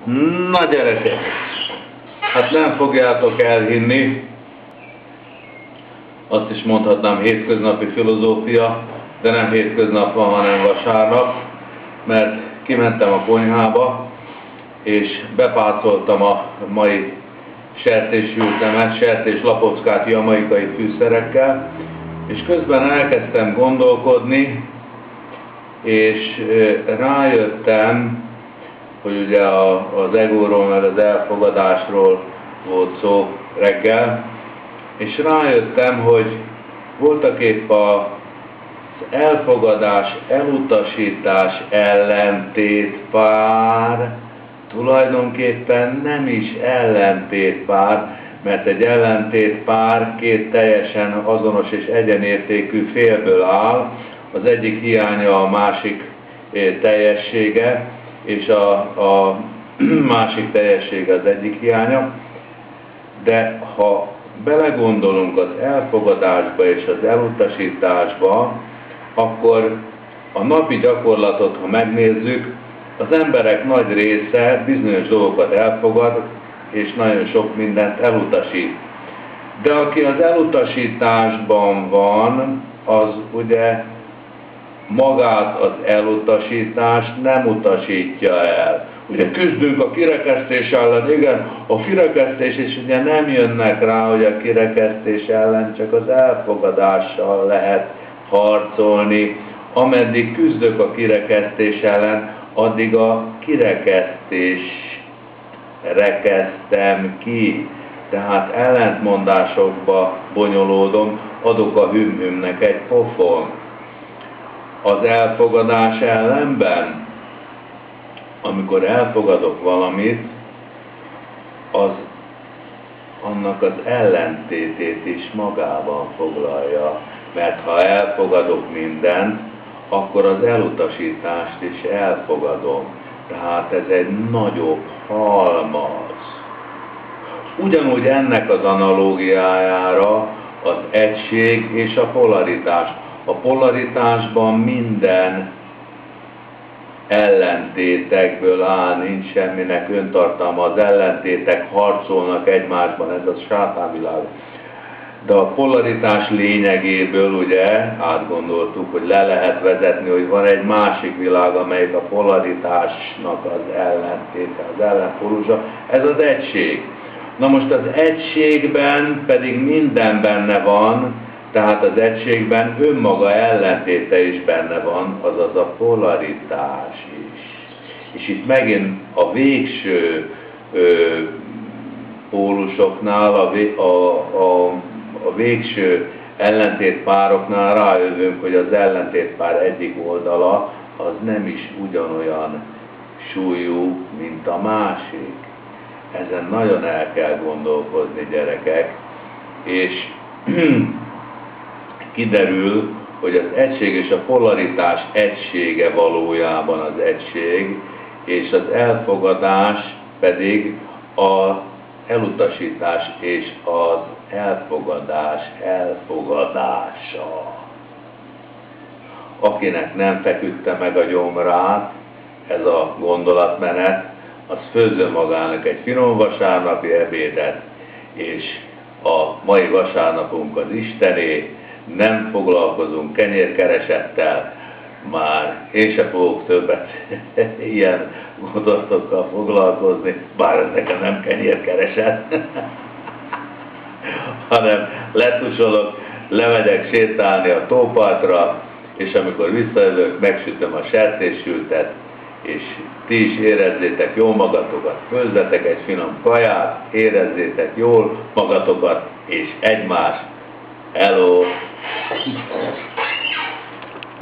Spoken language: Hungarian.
Na gyerekek, hát nem fogjátok elhinni, azt is mondhatnám hétköznapi filozófia, de nem hétköznap van, hanem vasárnap, mert kimentem a konyhába, és bepácoltam a mai sertéssültemet, sertéslapockát jamaikai fűszerekkel, és közben elkezdtem gondolkodni, és rájöttem, hogy ugye az egóról, meg az elfogadásról volt szó reggel, és rájöttem, hogy voltaképp az elfogadás, elutasítás ellentétpár tulajdonképpen nem is ellentétpár, mert egy ellentétpár két teljesen azonos és egyenértékű félből áll, az egyik hiánya a másik teljessége, és a másik teljessége az egyik hiánya, de ha belegondolunk az elfogadásba és az elutasításba, akkor a napi gyakorlatot, ha megnézzük, az emberek nagy része bizonyos dolgokat elfogad, és nagyon sok mindent elutasít. De aki az elutasításban van, az ugye magát az elutasítást nem utasítja el. Ugye küzdünk a kirekesztés ellen, igen, a kirekesztés, és ugye nem jönnek rá, hogy a kirekesztés ellen csak az elfogadással lehet harcolni. Ameddig küzdök a kirekesztés ellen, addig a kirekesztés rekeztem ki. Tehát ellentmondásokba bonyolódom, adok a hüm-hümnek egy pofon. Az elfogadás ellenben, amikor elfogadok valamit, az annak az ellentétét is magában foglalja. Mert ha elfogadok mindent, akkor az elutasítást is elfogadom. Tehát ez egy nagyobb halmaz. Ugyanúgy ennek az analógiájára az egység és a polaritás. A polaritásban minden ellentétekből áll, nincs semminek öntartalma, az ellentétek harcolnak egymásban, ez a sátánvilág. De a polaritás lényegéből ugye átgondoltuk, hogy le lehet vezetni, hogy van egy másik világ, amelyik a polaritásnak az ellentéte, az ellenpólusa, ez az egység. Na most az egységben pedig minden benne van, tehát az egységben önmaga ellentéte is benne van, azaz a polaritás is. És itt megint a végső pólusoknál, a végső ellentétpároknál rájövünk, hogy az ellentétpár egyik oldala az nem is ugyanolyan súlyú, mint a másik. Ezen nagyon el kell gondolkozni, gyerekek, és kiderül, hogy az egység és a polaritás egysége valójában az egység, és az elfogadás pedig az elutasítás és az elfogadás elfogadása. Akinek nem feküdte meg a gyomrát ez a gondolatmenet, az főzzön magának egy finom vasárnapi ebédet, és a mai vasárnapunk az Istené, nem foglalkozunk kenyérkeresettel, már én sem fogok többet ilyen gondolatokkal foglalkozni, bár ez nekem nem kenyérkereset, hanem letusolok, lemegyek sétálni a tópartra, és amikor visszajövök, megsütöm a sertéssültet, és ti is érezzétek jól magatokat, főzzetek egy finom kaját, érezzétek jól magatokat, és egymást. Hello!